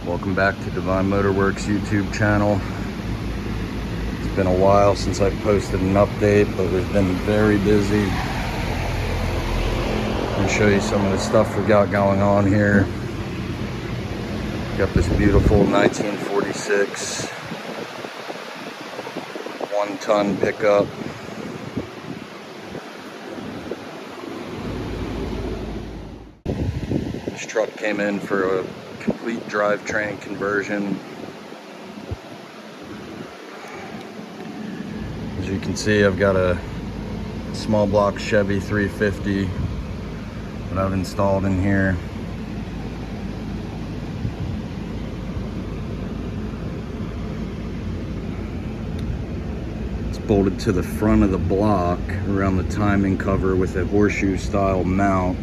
Welcome back to Divine Motorworks YouTube channel. It's been a while since I posted an update, but we've been very busy. I'll show you some of the stuff we got going on here. Got this beautiful 1946 1-ton pickup. This truck came in for a complete drivetrain conversion. As you can see, I've got a small block Chevy 350 that I've installed in here. It's bolted to the front of the block around the timing cover with a horseshoe style mount,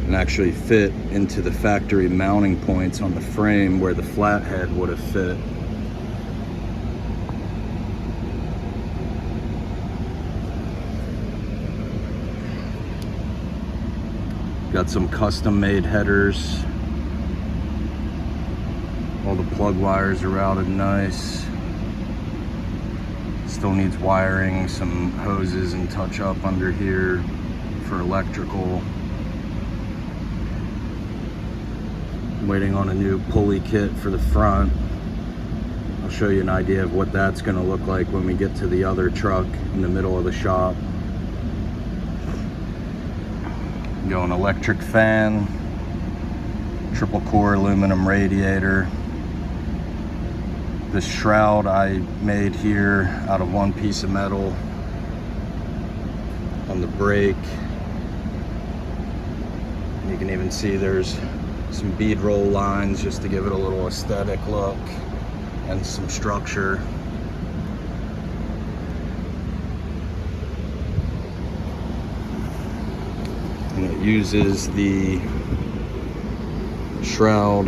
and actually fit into the factory mounting points on the frame where the flathead would have fit. Got some custom made headers. All the plug wires are routed nice. Still needs wiring, some hoses and touch up under here for electrical. Waiting on a new pulley kit for the front. I'll show you an idea of what that's going to look like when we get to the other truck in the middle of the shop. Going electric fan, triple core aluminum radiator. This shroud I made here out of one piece of metal on the brake. You can even see there's some bead roll lines just to give it a little aesthetic look and some structure. And it uses the shroud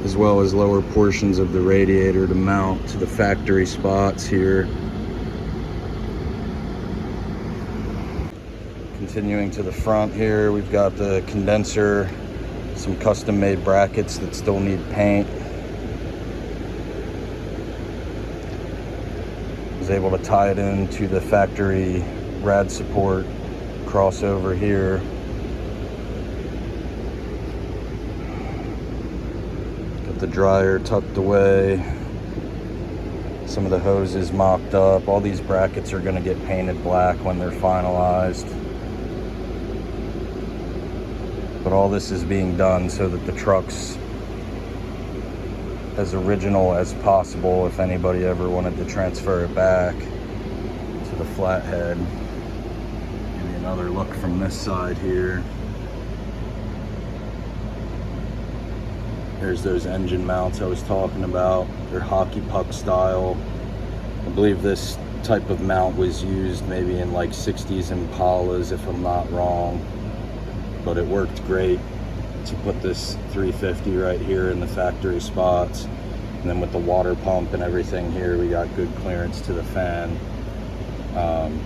as well as lower portions of the radiator to mount to the factory spots here. Continuing to the front here, we've got the condenser, some custom made brackets that still need paint. Was able to tie it into the factory rad support crossover here. Got the dryer tucked away. Some of the hoses mocked up. All these brackets are going to get painted black when they're finalized. But all this is being done so that the truck's as original as possible if anybody ever wanted to transfer it back to the flathead. Give you another look from this side here. There's those engine mounts I was talking about. They're hockey puck style. I believe this type of mount was used maybe in like 60s Impalas, if I'm not wrong. But it worked great to put this 350 right here in the factory spots. And then with the water pump and everything here, we got good clearance to the fan.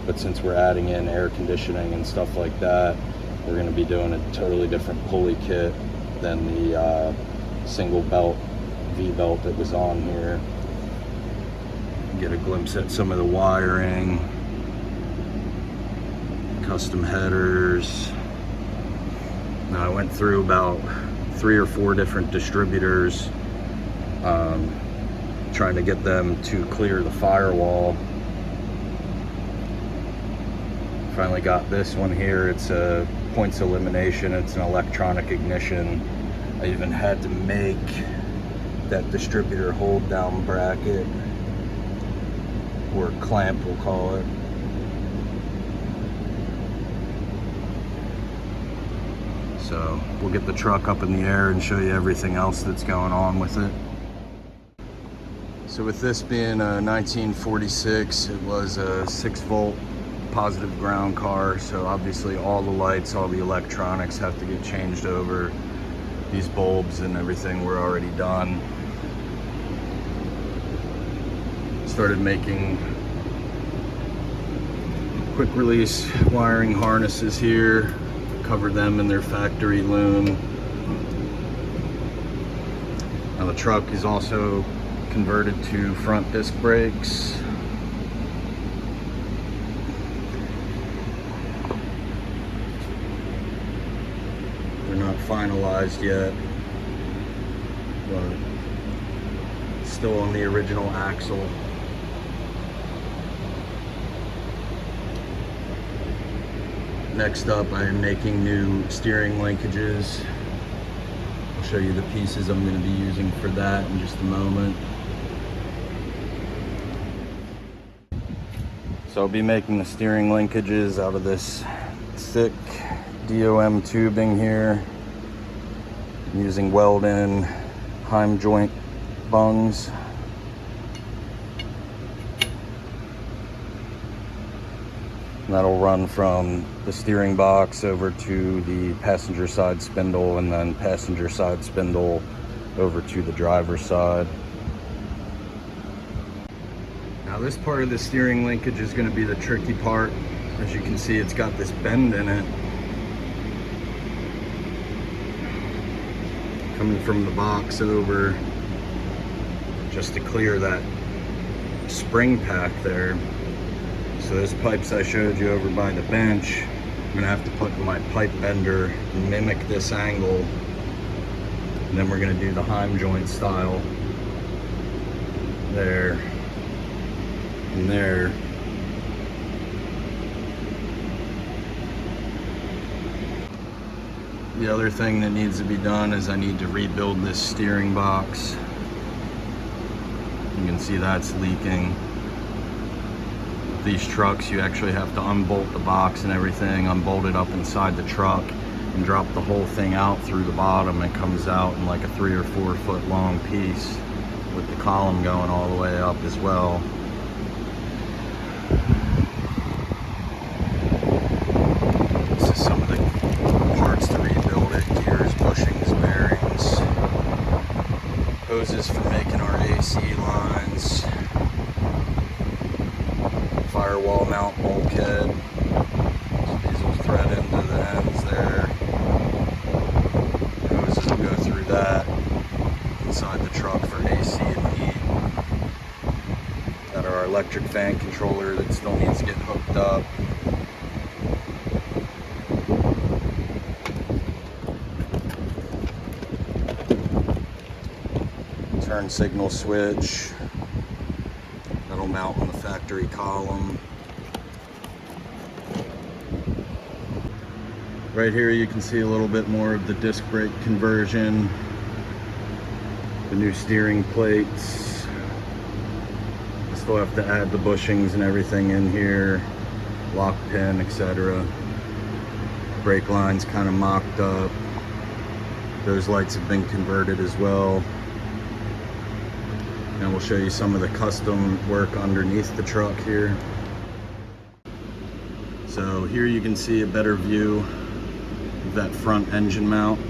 But since we're adding in air conditioning and stuff like that, we're going to be doing a totally different pulley kit than the single belt V-belt that was on here. Get a glimpse at some of the wiring, custom headers. Now, I went through about 3 or 4 different distributors trying to get them to clear the firewall. Finally got this one here. It's a points elimination. It's an electronic ignition. I even had to make that distributor hold down bracket, or clamp we'll call it. So we'll get the truck up in the air and show you everything else that's going on with it. So with this being a 1946, it was a 6-volt positive ground car. So obviously all the lights, all the electronics have to get changed over. These bulbs and everything were already done. Started making quick release wiring harnesses here. Cover them in their factory loom. Now the truck is also converted to front disc brakes. They're not finalized yet, but still on the original axle. Next up, I am making new steering linkages. I'll show you the pieces I'm going to be using for that in just a moment. So I'll be making the steering linkages out of this thick DOM tubing here. I'm using weld-in Heim joint bungs. And that'll run from the steering box over to the passenger side spindle, and then passenger side spindle over to the driver's side. Now this part of the steering linkage is going to be the tricky part. As you can see, it's got this bend in it. Coming from the box over, just to clear that spring pack there. So those pipes I showed you over by the bench, I'm gonna have to put my pipe bender and mimic this angle. And then we're gonna do the Heim joint style. There and there. The other thing that needs to be done is I need to rebuild this steering box. You can see that's leaking. These trucks, you actually have to unbolt the box and everything, unbolt it up inside the truck and drop the whole thing out through the bottom. It comes out in like a 3 or 4 foot long piece with the column going all the way up as well. This is some of the parts to rebuild it: gears, bushings, bearings, hoses for making our AC lines, firewall mount bulkhead. These will thread into the ends there. Hoses will go through that inside the truck for AC and heat. Got our electric fan controller that still needs to get hooked up. Turn signal switch. That'll mount on the factory column. Right here you can see a little bit more of the disc brake conversion, the new steering plates. I still have to add the bushings and everything in here, lock pin, etc. Brake line's kind of mocked up. Those lights have been converted as well. And we'll show you some of the custom work underneath the truck here. So here you can see a better view of that front engine mount.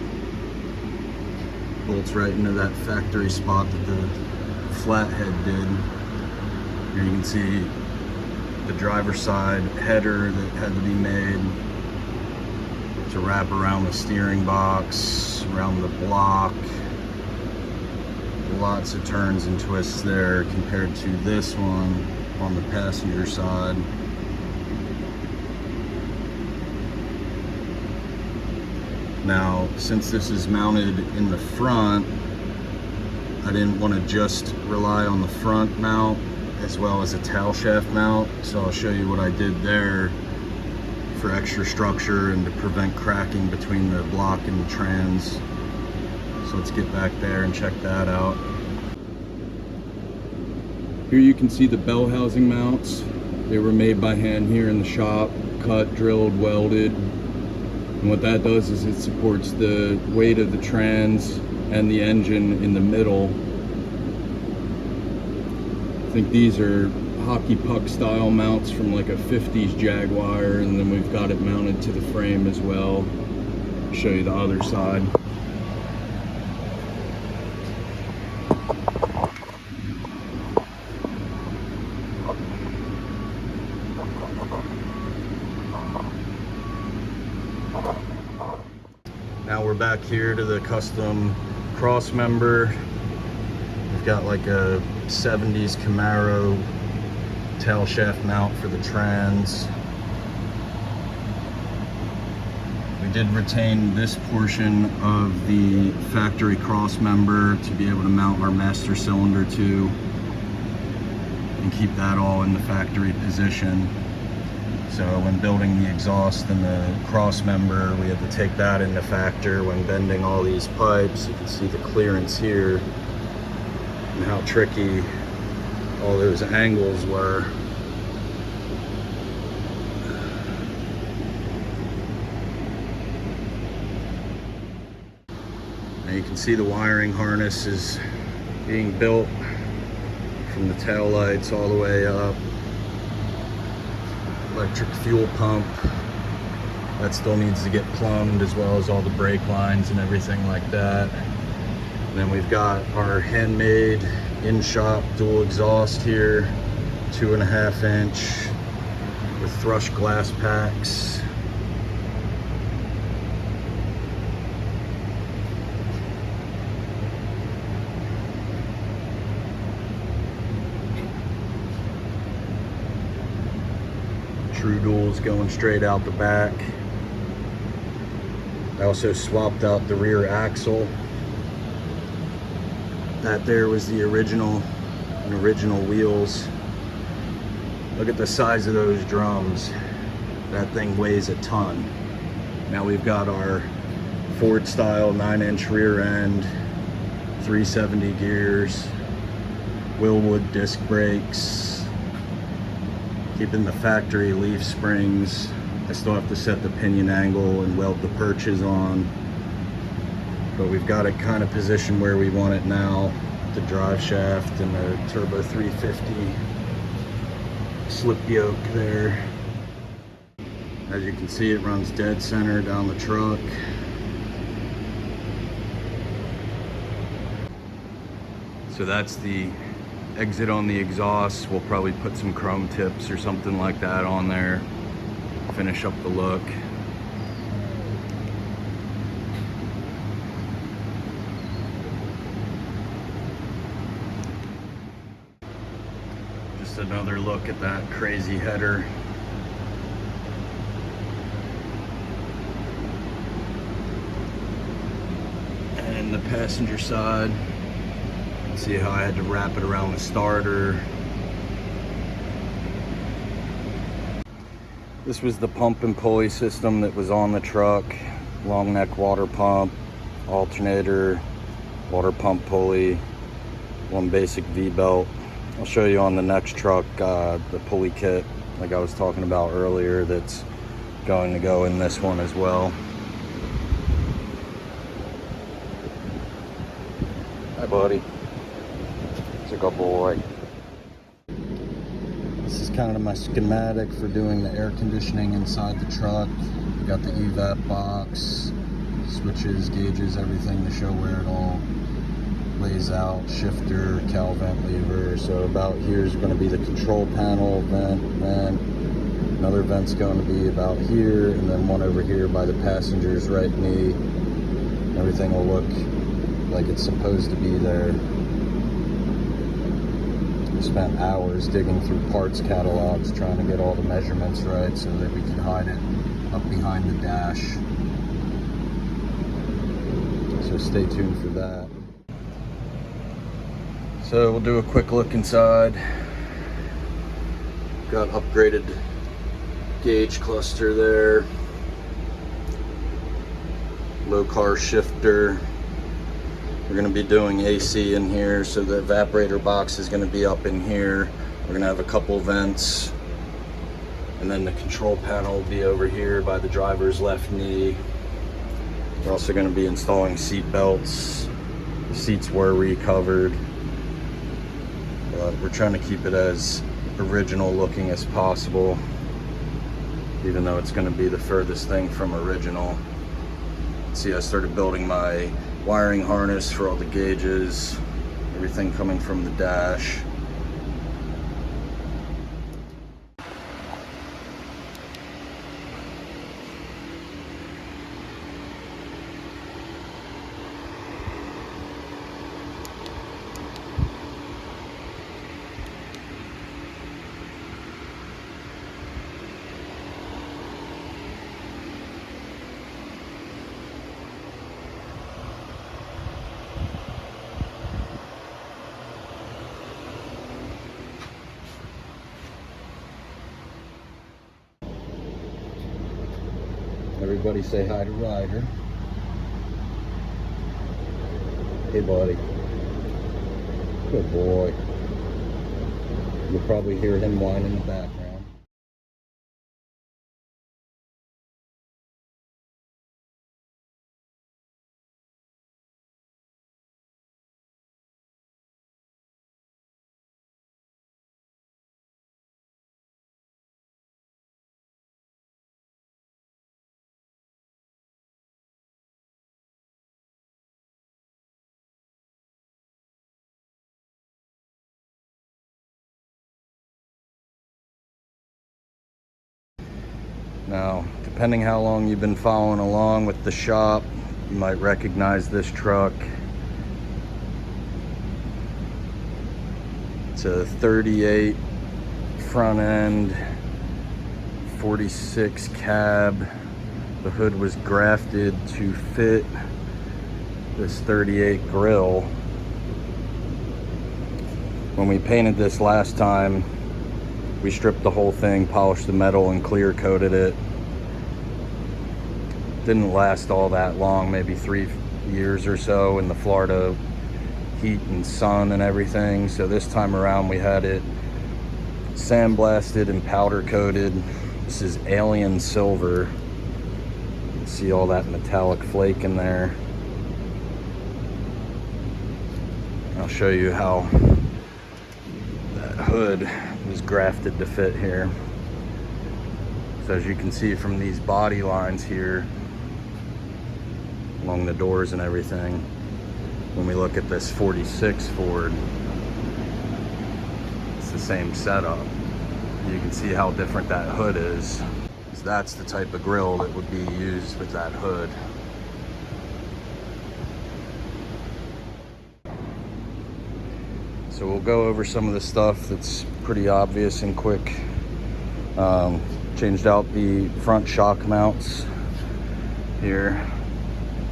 Bolts right into that factory spot that the flathead did. Here you can see the driver's side header that had to be made to wrap around the steering box, around the block. Lots of turns and twists there compared to this one on the passenger side. Now, since this is mounted in the front, I didn't want to just rely on the front mount as well as a tail shaft mount, so I'll show you what I did there for extra structure and to prevent cracking between the block and the trans. So let's get back there and check that out. Here you can see the bell housing mounts. They were made by hand here in the shop, cut, drilled, welded. And what that does is it supports the weight of the trans and the engine in the middle. I think these are hockey puck style mounts from like a 50s Jaguar, and then we've got it mounted to the frame as well. I'll show you the other side. Now we're back here to the custom cross member. we've got like a 70s Camaro tail shaft mount for the trans. We did retain this portion of the factory cross member to be able to mount our master cylinder to and keep that all in the factory position. So when building the exhaust and the cross member, we had to take that into factor when bending all these pipes. You can see the clearance here and how tricky all those angles were. Now you can see the wiring harness is being built from the tail lights all the way up. Electric fuel pump, that still needs to get plumbed, as well as all the brake lines and everything like that. And then we've got our handmade in-shop dual exhaust here, 2.5 inch with thrush glass packs. True duals going straight out the back. I also swapped out the rear axle. That there was the original wheels. Look at the size of those drums. That thing weighs a ton. Now we've got our Ford style 9-inch rear end, 370 gears, Willwood disc brakes, keeping the factory leaf springs. I still have to set the pinion angle and weld the perches on, but we've got it kind of positioned where we want it now. The drive shaft and the turbo 350 slip yoke there. As you can see, it runs dead center down the truck. So that's the exit on the exhaust. We'll probably put some chrome tips or something like that on there, finish up the look. Just another look at that crazy header. And the passenger side. See how I had to wrap it around the starter. This was the pump and pulley system that was on the truck. Long neck water pump, alternator, water pump pulley, one basic V-belt. I'll show you on the next truck the pulley kit like I was talking about earlier that's going to go in this one as well. Hi buddy. It's a good boy. This is kind of my schematic for doing the air conditioning inside the truck. We got the evap box, switches, gauges, everything to show where it all lays out. Shifter, cowl vent lever. So about here is going to be the control panel, vent. Another vent's going to be about here, and then one over here by the passenger's right knee. Everything will look like it's supposed to be there. Spent hours digging through parts catalogs trying to get all the measurements right so that we could hide it up behind the dash. So stay tuned for that. So we'll do a quick look inside. Got upgraded gauge cluster there. Low car shifter. We're going to be doing AC in here, so the evaporator box is going to be up in here. We're going to have a couple vents, and then the control panel will be over here by the driver's left knee. We're also going to be installing seat belts. The seats were recovered, but we're trying to keep it as original looking as possible, even though it's going to be the furthest thing from original. See, I started building my wiring harness for all the gauges, everything coming from the dash. Everybody say hi to Ryder. Hey, buddy. Good boy. You'll probably hear him whine in the background. Now, depending how long you've been following along with the shop, you might recognize this truck. It's a 38 front end, 46 cab. The hood was grafted to fit this 38 grill. When we painted this last time, we stripped the whole thing, polished the metal, and clear coated it. Didn't last all that long, maybe 3 years or so in the Florida heat and sun and everything. So this time around we had it sandblasted and powder coated. This is alien silver. You can see all that metallic flake in there. I'll show you how that hood was grafted to fit here. So as you can see from these body lines here along the doors and everything, when we look at this 46 Ford, it's the same setup. You can see how different that hood is. That's the type of grill that would be used with that hood. So we'll go over some of the stuff that's pretty obvious and quick. Changed out the front shock mounts here.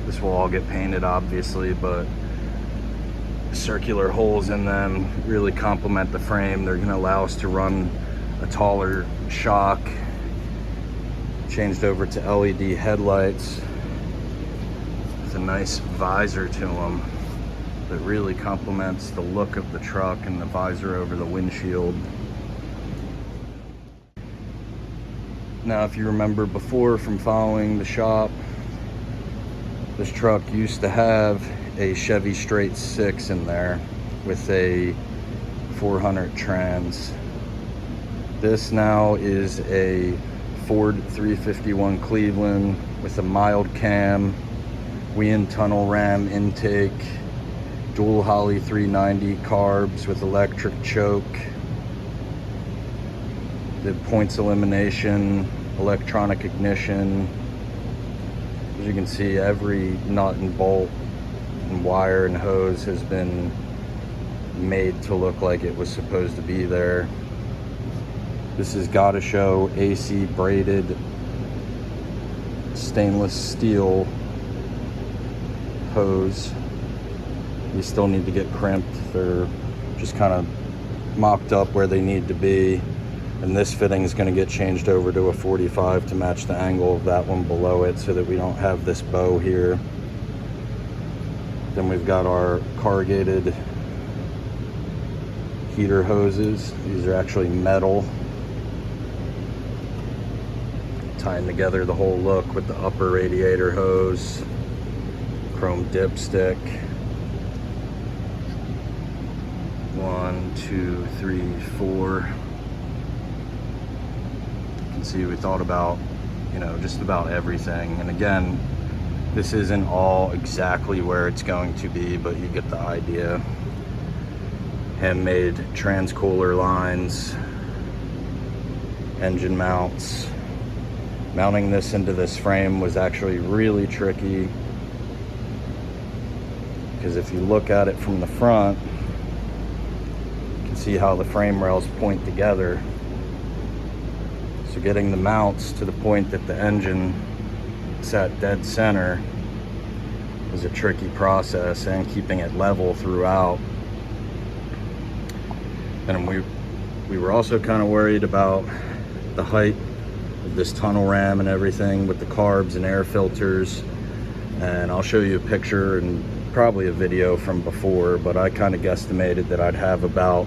This will all get painted obviously, but circular holes in them really complement the frame. They're gonna allow us to run a taller shock. Changed over to LED headlights with a nice visor to them that really complements the look of the truck and the visor over the windshield. Now, if you remember before from following the shop, this truck used to have a Chevy straight 6 in there with a 400 trans. This now is a Ford 351 Cleveland with a mild cam, wind tunnel ram intake, dual Holley 390 carbs with electric choke, the points elimination, electronic ignition. As you can see, every nut and bolt and wire and hose has been made to look like it was supposed to be there. This has got to show AC braided stainless steel hose. You still need to get crimped. They're just kind of mocked up where they need to be. And this fitting is going to get changed over to a 45 to match the angle of that one below it so that we don't have this bow here. Then we've got our corrugated heater hoses. These are actually metal, tying together the whole look with the upper radiator hose, chrome dipstick. 1, 2, 3, 4. You can see we thought about, just about everything. And again, this isn't all exactly where it's going to be, but you get the idea. Handmade transcooler lines, engine mounts. Mounting this into this frame was actually really tricky, because if you look at it from the front, you can see how the frame rails point together. So getting the mounts to the point that the engine is at dead center was a tricky process, and keeping it level throughout. And we were also kind of worried about the height of this tunnel ram and everything with the carbs and air filters. And I'll show you a picture and probably a video from before, but I kind of guesstimated that I'd have about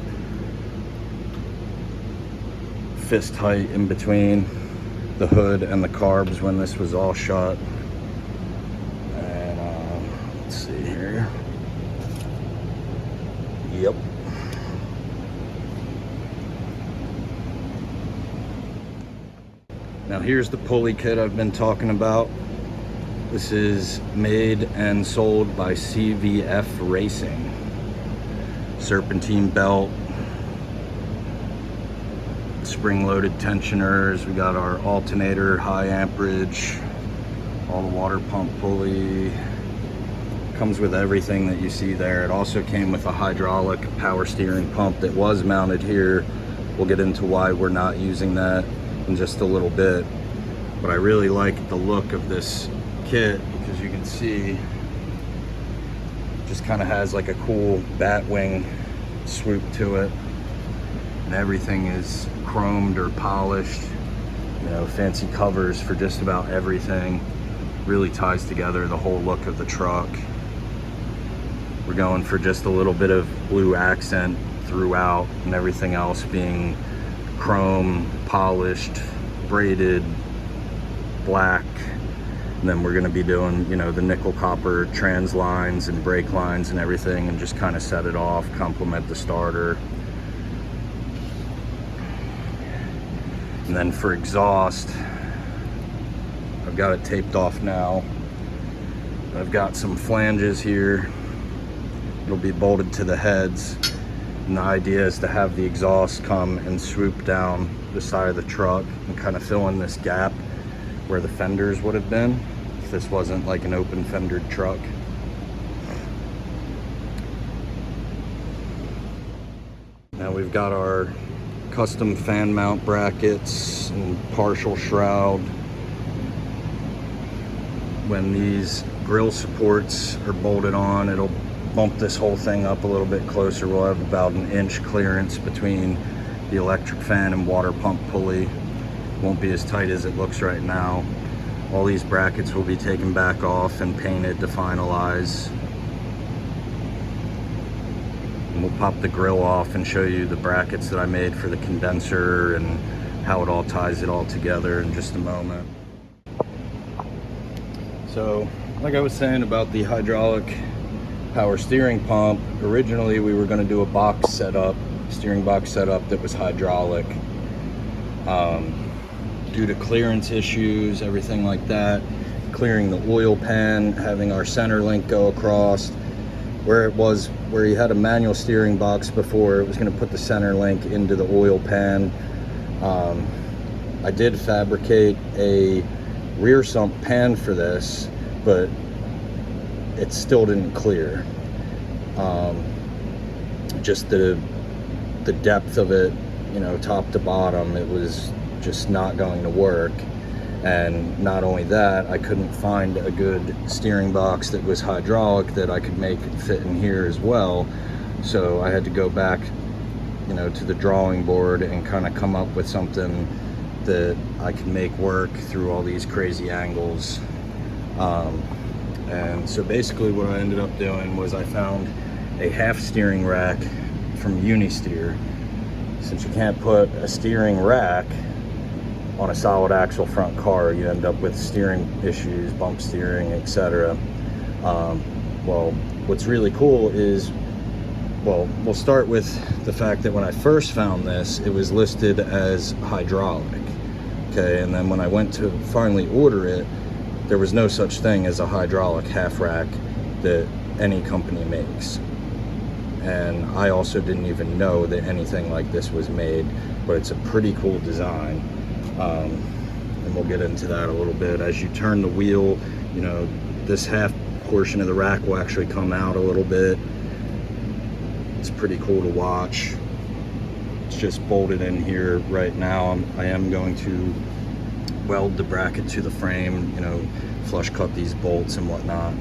fist height in between the hood and the carbs when this was all shot. And let's see here. Yep. Now here's the pulley kit I've been talking about. This is made and sold by CVF Racing. Serpentine belt, spring-loaded tensioners. We got our alternator, high amperage, all the water pump pulley. Comes with everything that you see there. It also came with a hydraulic power steering pump that was mounted here. We'll get into why we're not using that in just a little bit. But I really like the look of this kit because you can see it just kind of has like a cool bat wing swoop to it, and everything is chromed or polished, you know, fancy covers for just about everything. Really ties together the whole look of the truck. We're going for just a little bit of blue accent throughout, and everything else being chrome, polished, braided, black. And then we're going to be doing, you know, the nickel copper trans lines and brake lines and everything, and just kind of set it off, complement the starter. And then for exhaust, I've got it taped off now. I've got some flanges here. It'll be bolted to the heads. And the idea is to have the exhaust come and swoop down the side of the truck and kind of fill in this gap where the fenders would have been if this wasn't like an open fendered truck. Now we've got our custom fan mount brackets and partial shroud. When these grill supports are bolted on, it'll bump this whole thing up a little bit closer. We'll have about an inch clearance between the electric fan and water pump pulley. Won't be as tight as it looks right now. All these brackets will be taken back off and painted to finalize. And we'll pop the grill off and show you the brackets that I made for the condenser and how it all ties it all together in just a moment. So, like I was saying about the hydraulic power steering pump, originally we were going to do a box setup, steering box setup that was hydraulic. Due to clearance issues, everything like that, clearing the oil pan, having our center link go across, where you had a manual steering box before, it was going to put the center link into the oil pan. I did fabricate a rear sump pan for this, but it still didn't clear. Just the depth of it, you know, top to bottom, it was just not going to work. And not only that, I couldn't find a good steering box that was hydraulic that I could make fit in here as well. So I had to go back, you know, to the drawing board and kind of come up with something that I could make work through all these crazy angles. And so basically what I ended up doing was I found a half steering rack from Unisteer. Since you can't put a steering rack on a solid axle front car, you end up with steering issues, bump steering, etc. Well, what's really cool is, well, we'll start with the fact that when I first found this, it was listed as hydraulic. Okay, and then when I went to finally order it, there was no such thing as a hydraulic half rack that any company makes. And I also didn't even know that anything like this was made, but it's a pretty cool design. And we'll get into that a little bit. As you turn the wheel, you know, this half portion of the rack will actually come out a little bit. It's pretty cool to watch. It's just bolted in here right now. I am going to weld the bracket to the frame, you know, flush cut these bolts and whatnot.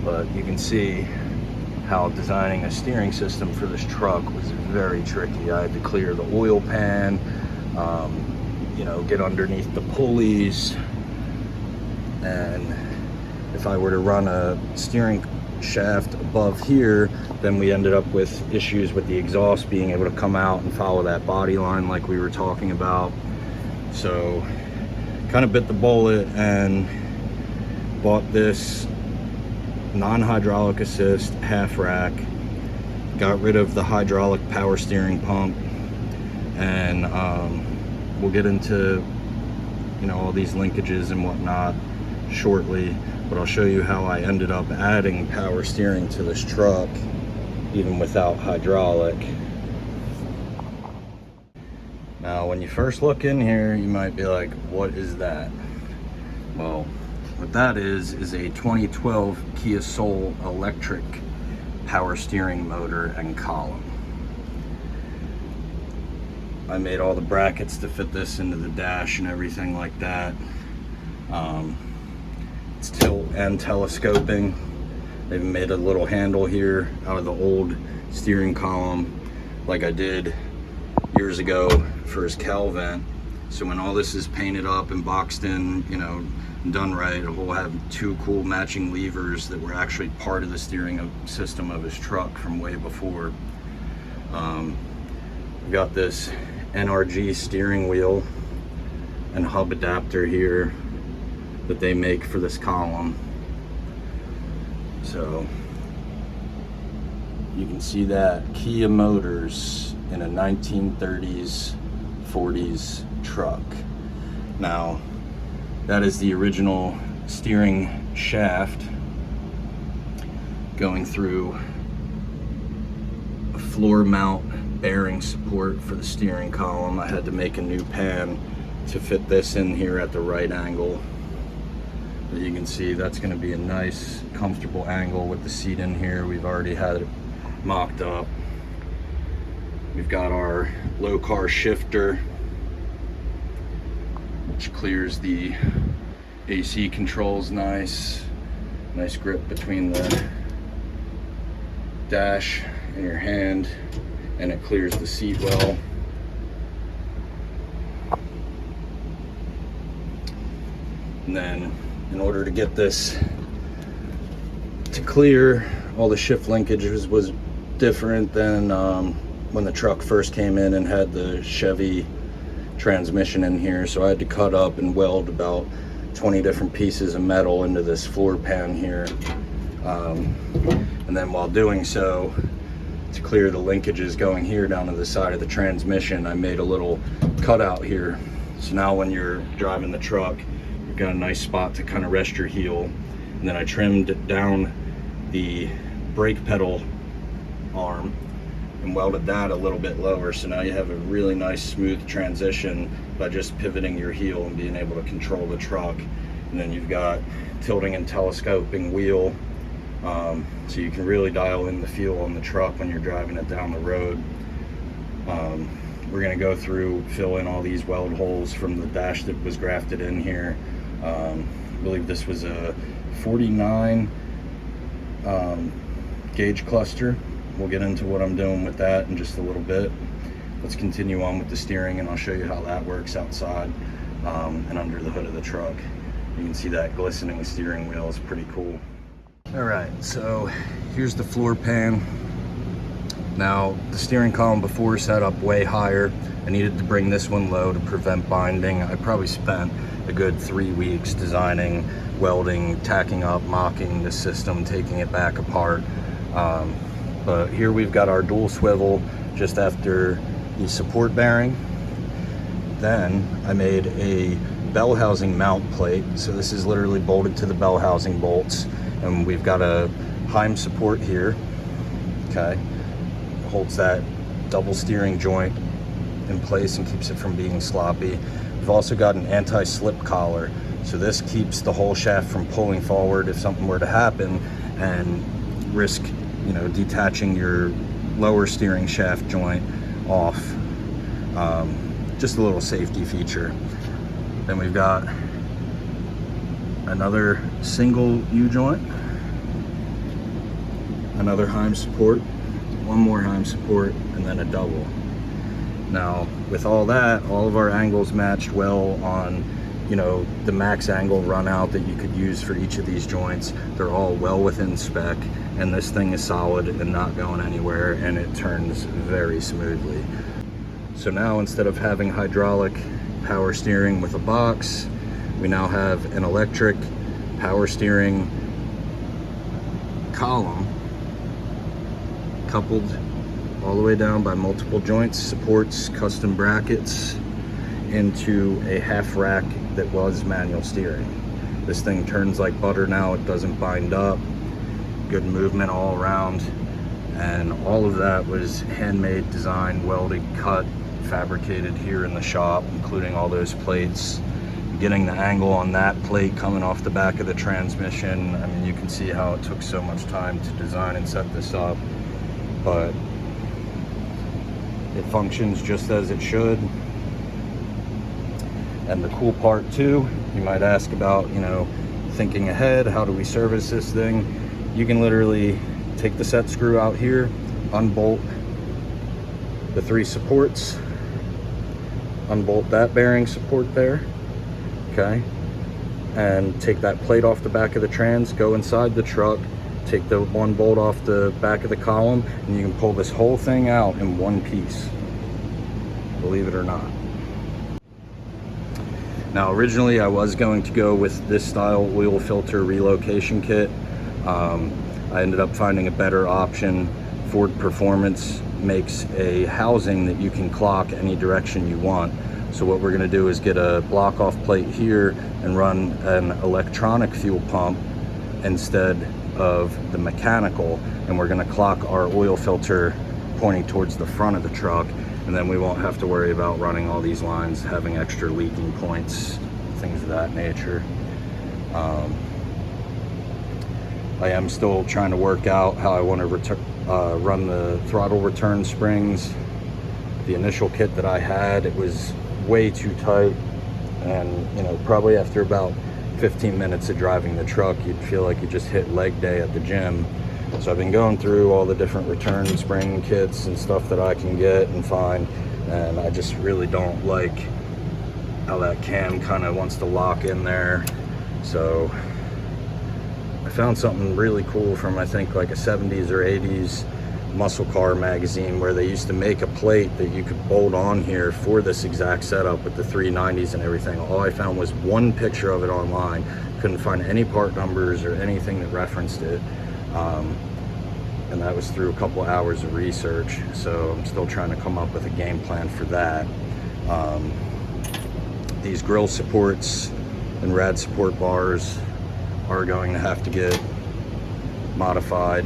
But you can see how designing a steering system for this truck was very tricky. I had to clear the oil pan, you know, get underneath the pulleys. And if I were to run a steering shaft above here, then we ended up with issues with the exhaust being able to come out and follow that body line like we were talking about. So kind of bit the bullet and bought this non-hydraulic assist half rack, got rid of the hydraulic power steering pump, and we'll get into, you know, all these linkages and whatnot shortly, but I'll show you how I ended up adding power steering to this truck even without hydraulic. Now when you first look in here, you might be like, what is that? Well, what that is a 2012 Kia Soul electric power steering motor and column. I made all the brackets to fit this into the dash and everything like that. It's tilt and telescoping. They've made a little handle here out of the old steering column like I did years ago for his Cal vent. So when all this is painted up and boxed in, you know, done right, we'll have two cool matching levers that were actually part of the steering system of his truck from way before. We've got this NRG steering wheel and hub adapter here that they make for this column. So you can see that Kia Motors in a 1930s, 40s truck. Now, that is the original steering shaft going through a floor mount bearing support for the steering column. I had to make a new pan to fit this in here at the right angle. But you can see that's going to be a nice, comfortable angle with the seat in here. We've already had it mocked up. We've got our low car shifter, which clears the AC controls nice. Nice grip between the dash and your hand, and it clears the seat well. And then in order to get this to clear, all the shift linkages was different than when the truck first came in and had the Chevy transmission in here. So I had to cut up and weld about 20 different pieces of metal into this floor pan here. And then while doing so, to clear the linkages going here down to the side of the transmission, I made a little cutout here. So now when you're driving the truck, you've got a nice spot to kind of rest your heel. And then I trimmed down the brake pedal arm and welded that a little bit lower, so now you have a really nice smooth transition by just pivoting your heel and being able to control the truck. And then you've got tilting and telescoping wheel, so you can really dial in the feel on the truck when you're driving it down the road. We're going to go through, fill in all these weld holes from the dash that was grafted in here. I believe this was a 49 gauge cluster. We'll get into what I'm doing with that in just a little bit. Let's continue on with the steering, and I'll show you how that works outside and under the hood of the truck. You can see that glistening steering wheel is pretty cool. All right, so here's the floor pan. Now, the steering column before set up way higher. I needed to bring this one low to prevent binding. I probably spent a good 3 weeks designing, welding, tacking up, mocking the system, taking it back apart. But here we've got our dual swivel just after the support bearing. Then I made a bell housing mount plate. So this is literally bolted to the bell housing bolts. And we've got a Heim support here, okay? Holds that double steering joint in place and keeps it from being sloppy. We've also got an anti-slip collar. So this keeps the whole shaft from pulling forward if something were to happen and risk, you know, detaching your lower steering shaft joint off. Just a little safety feature. Then we've got another single U-joint, another Heim support, one more Heim support, and then a double. Now, with all that, all of our angles matched well on, you know, the max angle run out that you could use for each of these joints. They're all well within spec, and this thing is solid and not going anywhere, and it turns very smoothly. So now, instead of having hydraulic power steering with a box, we now have an electric power steering column coupled all the way down by multiple joints, supports, custom brackets into a half rack that was manual steering. This thing turns like butter now. It doesn't bind up. Good movement all around, and all of that was handmade, designed, welded, cut, fabricated here in the shop, including all those plates. Getting the angle on that plate coming off the back of the transmission, I mean, you can see how it took so much time to design and set this up, but it functions just as it should. And the cool part too, you might ask about, you know, thinking ahead, how do we service this thing? You can literally take the set screw out here, unbolt the 3 supports, unbolt that bearing support there, okay, and take that plate off the back of the trans, go inside the truck, take the 1 bolt off the back of the column, and you can pull this whole thing out in one piece, believe it or not. Now, originally I was going to go with this style oil filter relocation kit. I ended up finding a better option. Ford Performance makes a housing that you can clock any direction you want. So what we're going to do is get a block off plate here and run an electronic fuel pump instead of the mechanical, and we're going to clock our oil filter pointing towards the front of the truck, and then we won't have to worry about running all these lines, having extra leaking points, things of that nature. I am still trying to work out how I want to run the throttle return springs. The initial kit that I had, it was way too tight, and you know, probably after about 15 minutes of driving the truck, you'd feel like you just hit leg day at the gym. So I've been going through all the different return spring kits and stuff that I can get and find, and I just really don't like how that cam kind of wants to lock in there. So I found something really cool from, I think, like a 70s or 80s muscle car magazine, where they used to make a plate that you could bolt on here for this exact setup with the 390s and everything. All I found was one picture of it online. Couldn't find any part numbers or anything that referenced it. And that was through a couple hours of research. So I'm still trying to come up with a game plan for that. These grill supports and rad support bars are going to have to get modified.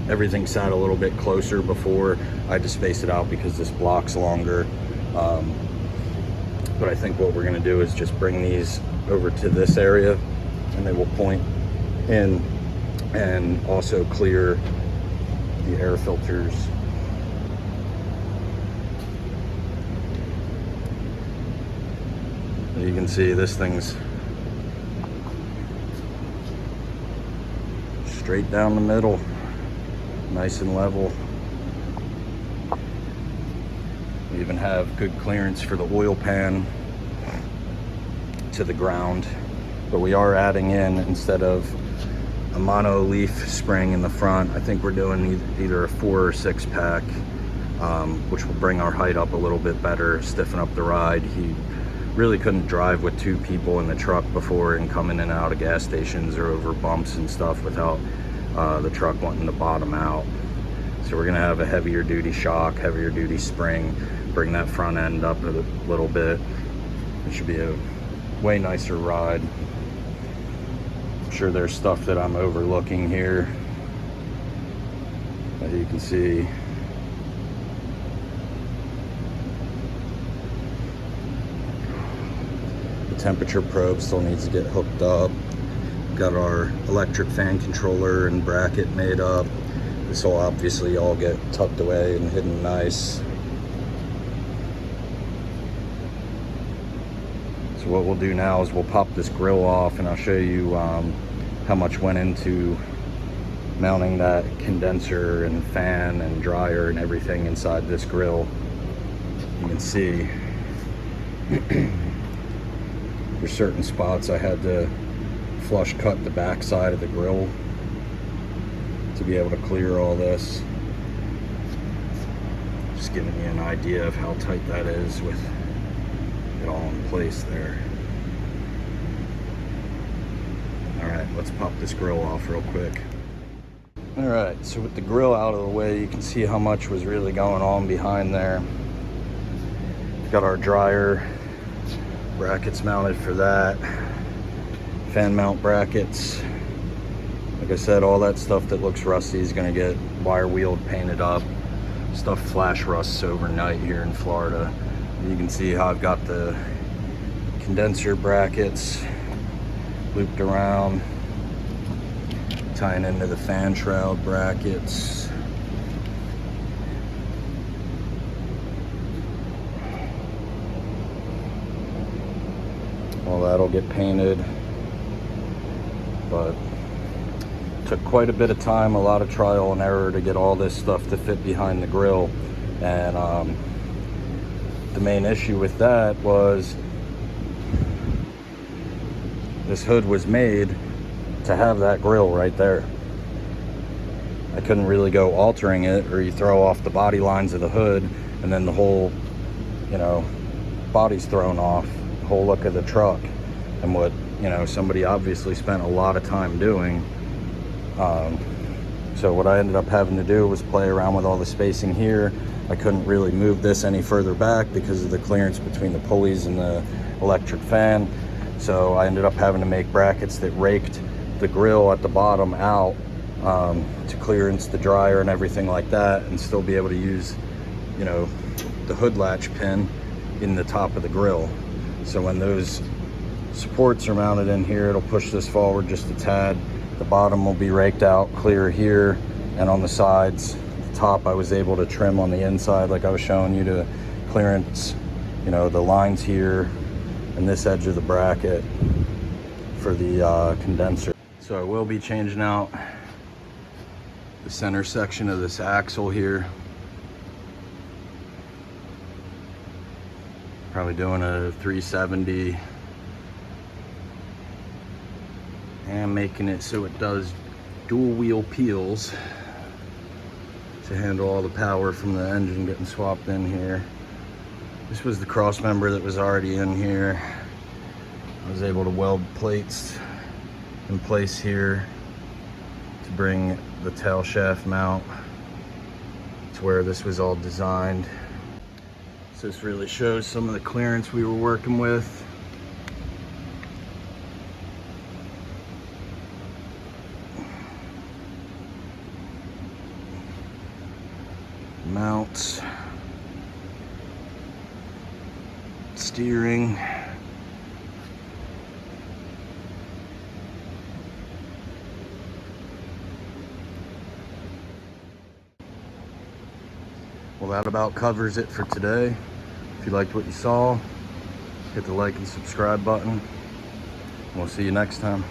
Everything sat a little bit closer before. I had to space it out because this block's longer. But I think what we're gonna do is just bring these over to this area, and they will point in and also clear the air filters. You can see this thing's straight down the middle, nice and level. We even have good clearance for the oil pan to the ground, but we are adding in, instead of a mono leaf spring in the front, I think we're doing either a 4 or 6 pack, which will bring our height up a little bit better, stiffen up the ride. He really couldn't drive with 2 people in the truck before and come in and out of gas stations or over bumps and stuff without the truck wanting to bottom out. So we're gonna have a heavier duty shock, heavier duty spring, bring that front end up a little bit. It should be a way nicer ride. I'm sure there's stuff that I'm overlooking here, as you can see. The temperature probe still needs to get hooked up. Got our electric fan controller and bracket made up. This will obviously all get tucked away and hidden nice. So what we'll do now is we'll pop this grill off, and I'll show you how much went into mounting that condenser and fan and dryer and everything inside this grill. You can see there's certain spots I had to flush cut the back side of the grill to be able to clear all this. Just giving you an idea of how tight that is with it all in place there. All right, let's pop this grill off real quick. All right, so with the grill out of the way, you can see how much was really going on behind there. Got our dryer brackets mounted for that. Fan mount brackets. Like I said, all that stuff that looks rusty is gonna get wire wheeled, painted up. Stuff flash rusts overnight here in Florida. You can see how I've got the condenser brackets looped around, tying into the fan shroud brackets. All that'll get painted, but took quite a bit of time, a lot of trial and error to get all this stuff to fit behind the grill. And the main issue with that was this hood was made to have that grill right there. I couldn't really go altering it, or you throw off the body lines of the hood and then the whole, you know, body's thrown off, the whole look of the truck. And what, you know, somebody obviously spent a lot of time doing. So what I ended up having to do was play around with all the spacing here. I couldn't really move this any further back because of the clearance between the pulleys and the electric fan. So I ended up having to make brackets that raked the grill at the bottom out to clearance the dryer and everything like that, and still be able to use, you know, the hood latch pin in the top of the grill. So when those supports are mounted in here, it'll push this forward just a tad. The bottom will be raked out clear here, and on the sides, the top I was able to trim on the inside like I was showing you to clearance, you know, the lines here and this edge of the bracket for the condenser. So I will be changing out the center section of this axle here. Probably doing a 370 and making it so it does dual wheel peels to handle all the power from the engine getting swapped in here. This was the cross member that was already in here. I was able to weld plates in place here to bring the tail shaft mount to where this was all designed. So this really shows some of the clearance we were working with. Mounts, steering, well, that about covers it for today. If you liked what you saw, hit the like and subscribe button. We'll see you next time.